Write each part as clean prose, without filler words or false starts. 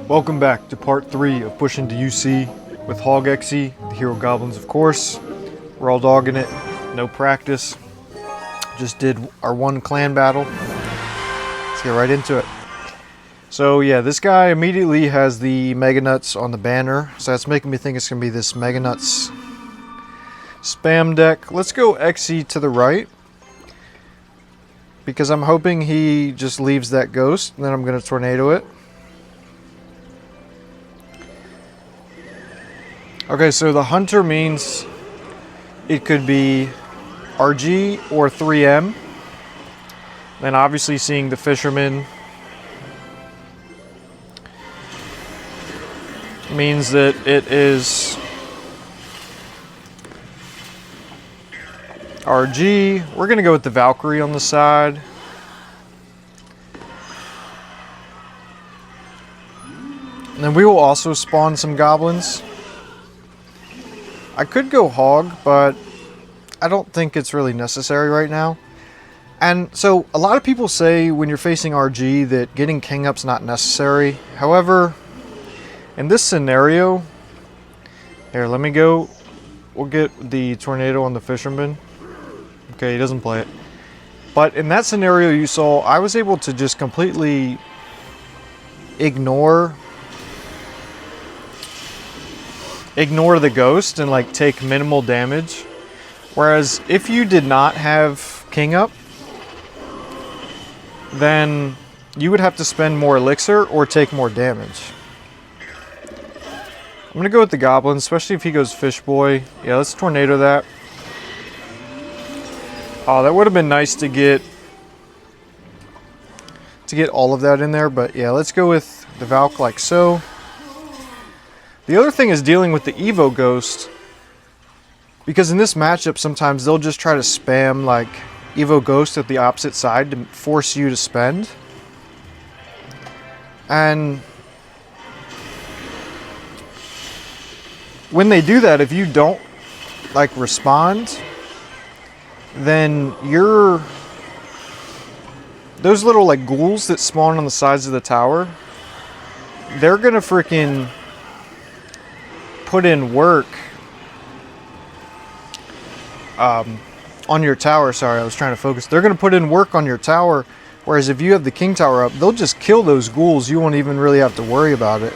Welcome back to part 3 of pushing to UC with Hog Exe, the Hero Goblins of course. We're all dogging it, no practice. Just did our one clan battle. Let's get right into it. So yeah, this guy immediately has the Mega Nuts on the banner, so that's making me think it's going to be this Mega Nuts spam deck. Let's go Exe to the right, because I'm hoping he just leaves that ghost, and then I'm going to tornado it. Okay, so the hunter means it could be RG or 3M. Then obviously seeing the fisherman means that it is RG. We're gonna go with the Valkyrie on the side. And then we will also spawn some goblins. I could go Hog, but I don't think it's really necessary right now. And so a lot of people say when you're facing RG that getting king up's not necessary. However, in this scenario, here, let me go. We'll get the tornado on the fisherman. Okay, he doesn't play it. But in that scenario you saw, I was able to just completely ignore the ghost and like take minimal damage. Whereas if you did not have king up, then you would have to spend more elixir or take more damage. I'm gonna go with the goblin, especially if he goes fish boy. Yeah, let's tornado that. Oh, that would have been nice to get all of that in there, but yeah, let's go with the Valk like so. The other thing is dealing with the Evo Ghost, because in this matchup sometimes they'll just try to spam like Evo Ghost at the opposite side to force you to spend. And when they do that, if you don't like respond, then those little like ghouls that spawn on the sides of the tower, they're gonna freaking put in work on your tower. Sorry, I was trying to focus. They're going to put in work on your tower, whereas if you have the king tower up, they'll just kill those ghouls. You won't even really have to worry about it.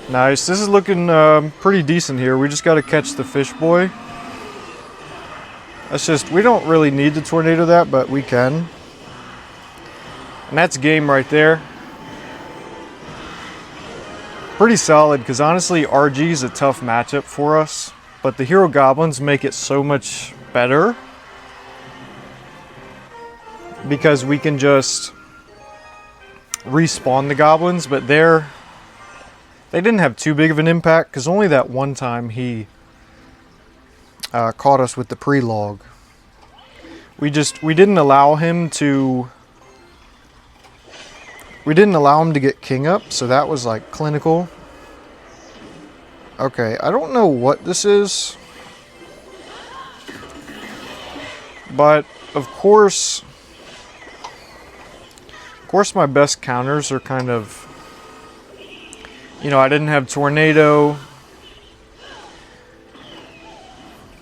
Nice. This is looking pretty decent here. We just got to catch the fish boy. That's just, we don't really need to tornado that, but we can. And that's game right there. Pretty solid, because honestly RG is a tough matchup for us, but the Hero Goblins make it so much better because we can just respawn the goblins. But they didn't have too big of an impact, because only that one time he caught us with the pre-log. We didn't allow him to get king up, so that was like clinical. Okay, I don't know what this is, but of course my best counters are kind of, you know, I didn't have tornado.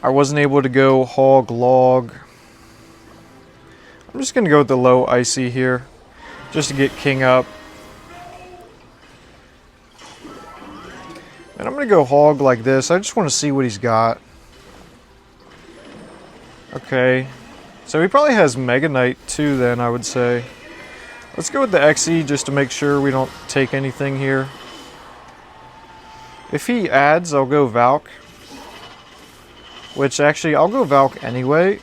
I wasn't able to go hog log. I'm just gonna go with the low icy here, just to get king up. And I'm going to go hog like this. I just want to see what he's got. Okay. So he probably has Mega Knight too then, I would say. Let's go with the Exe just to make sure we don't take anything here. If he adds, I'll go Valk. Which actually, I'll go Valk anyway.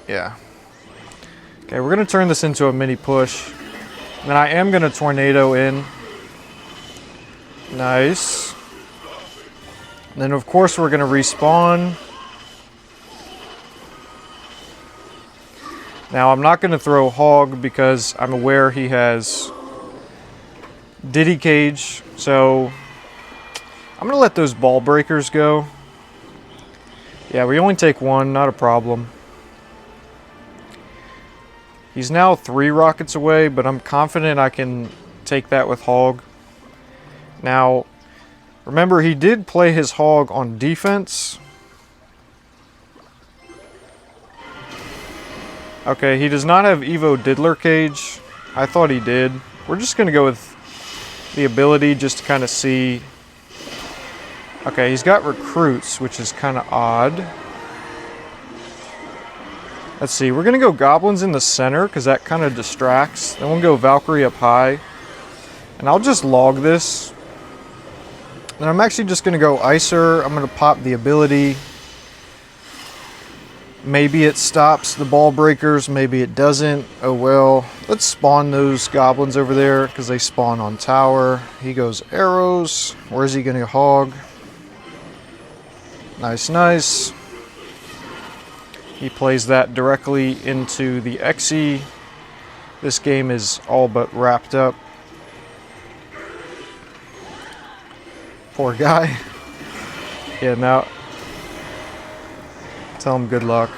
Yeah. Okay, we're going to turn this into a mini push. And I am going to tornado in. Nice. And then of course we're going to respawn. Now I'm not going to throw Hog because I'm aware he has Diddy Cage. So I'm going to let those ball breakers go. Yeah, we only take one, not a problem. He's now 3 rockets away, but I'm confident I can take that with Hog. Now, remember, he did play his Hog on defense. Okay, he does not have Evo Diddler Cage. I thought he did. We're just going to go with the ability just to kind of see. Okay, he's got Recruits, which is kind of odd. Let's see, we're going to go Goblins in the center because that kind of distracts. Then we'll go Valkyrie up high. And I'll just log this. And I'm actually just going to go Icer. I'm going to pop the ability. Maybe it stops the ball breakers, maybe it doesn't. Oh well. Let's spawn those goblins over there because they spawn on tower. He goes arrows. Where is he going to hog? Nice, nice. He plays that directly into the Exe. This game is all but wrapped up. Poor guy. Yeah, now tell him good luck.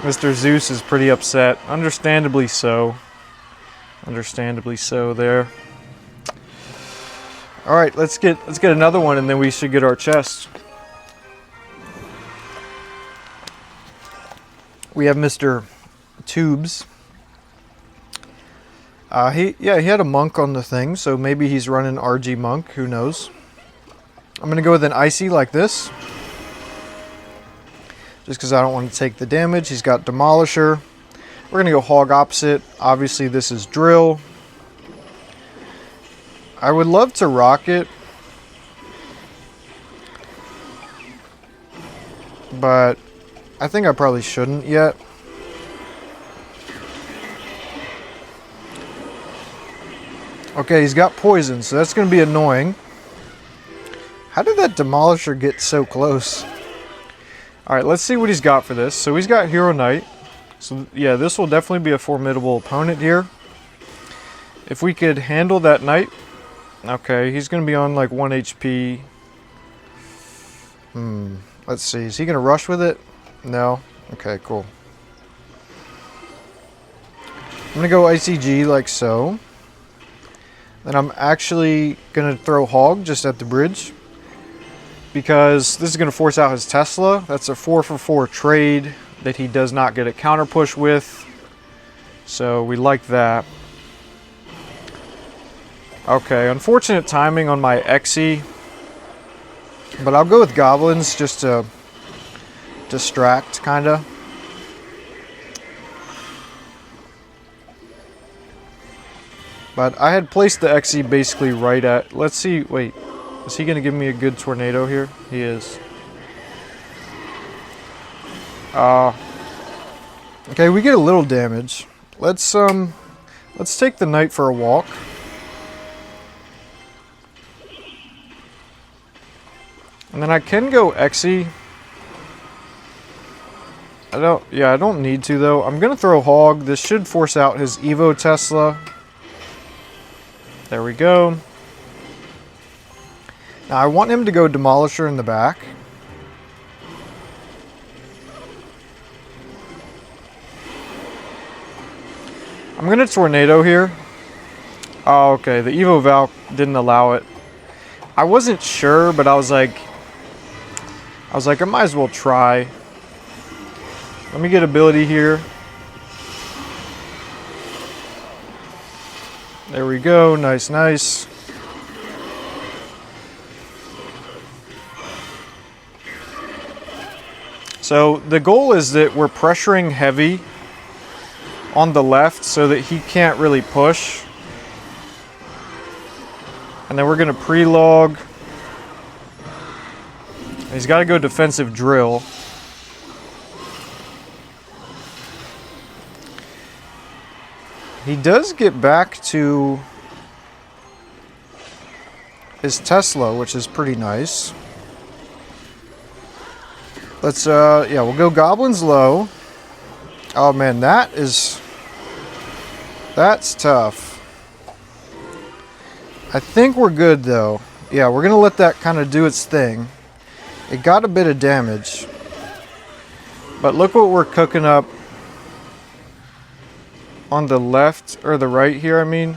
Mr. Zeus is pretty upset. Understandably so. Understandably so there. Alright, let's get another one and then we should get our chest. We have Mr. Tubes. He had a monk on the thing, so maybe he's running RG monk, who knows. I'm going to go with an Icy like this. Just because I don't want to take the damage. He's got Demolisher. We're going to go Hog opposite. Obviously this is Drill. I would love to rocket. But I think I probably shouldn't yet. Okay, he's got poison, so that's going to be annoying. How did that Demolisher get so close? Alright, let's see what he's got for this. So he's got Hero Knight. So yeah, this will definitely be a formidable opponent here. If we could handle that Knight. Okay, he's going to be on like 1 HP. Let's see. Is he going to rush with it? No. Okay, cool. I'm going to go ICG like so. Then I'm actually going to throw Hog just at the bridge. Because this is going to force out his Tesla. That's a 4-for-4 trade that he does not get a counter push with. So we like that. Okay, unfortunate timing on my Exe. But I'll go with Goblins just to distract, kinda. But I had placed the Exe basically right at... Let's see, wait. Is he going to give me a good tornado here? He is. Okay, we get a little damage. Let's take the Knight for a walk. And then I can go Exe. I don't need to though. I'm going to throw Hog. This should force out his Evo Tesla. There we go. Now I want him to go Demolisher in the back. I'm going to Tornado here. Oh, okay. The Evo Valk didn't allow it. I wasn't sure, but I was like, I might as well try. Let me get ability here. There we go. Nice, nice. So the goal is that we're pressuring heavy on the left so that he can't really push. And then we're going to pre-log. He's got to go defensive drill. He does get back to his Tesla, which is pretty nice. Let's, yeah, we'll go Goblins low. Oh man, that's tough. I think we're good though. Yeah, we're going to let that kind of do its thing. It got a bit of damage. But look what we're cooking up on the left, or the right here, I mean.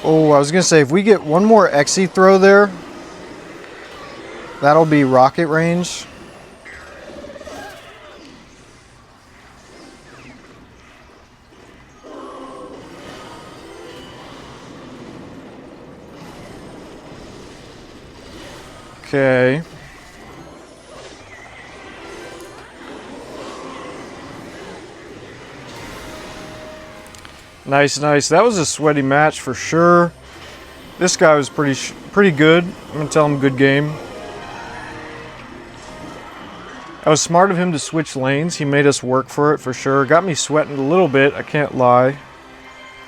Oh, I was going to say, if we get one more Exe throw there, that'll be rocket range. Okay. Nice, nice. That was a sweaty match for sure. This guy was pretty good. I'm gonna tell him good game. I was smart of him to switch lanes. He made us work for it for sure. Got me sweating a little bit, I can't lie.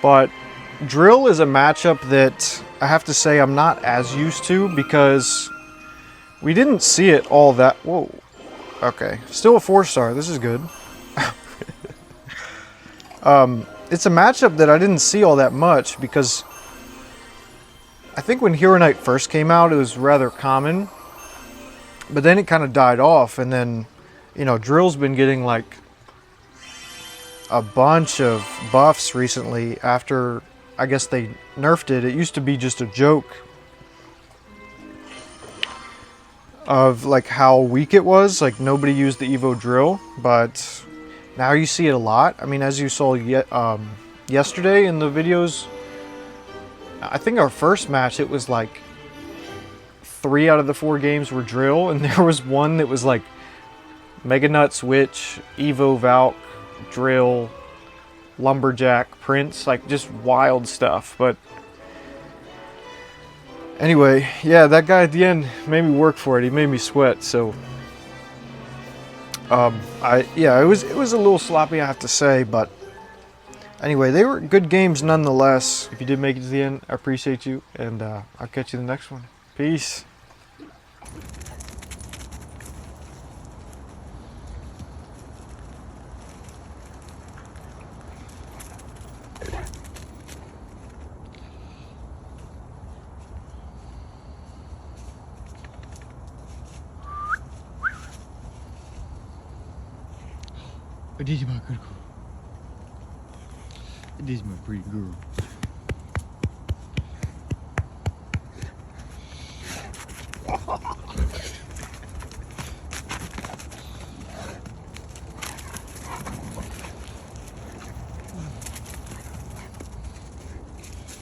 But Drill is a matchup that I have to say I'm not as used to because we didn't see it all that... Whoa. Okay. Still a 4-star. This is good. It's a matchup that I didn't see all that much because I think when Hero Knight first came out, it was rather common. But then it kind of died off, and then, you know, Drill's been getting like a bunch of buffs recently after, I guess, they nerfed it. It used to be just a joke of like how weak it was, like nobody used the Evo Drill, but now you see it a lot. I mean, as you saw yesterday in the videos, I think our first match, it was like 3 out of the 4 games were Drill, and there was one that was like Mega Nut Switch, Evo Valk, Drill, Lumberjack, Prince, like just wild stuff. But anyway, yeah, that guy at the end made me work for it. He made me sweat, so yeah, it was a little sloppy, I have to say, but anyway, they were good games nonetheless. If you did make it to the end, I appreciate you, and I'll catch you in the next one. Peace. This is my good girl. This is my pretty girl.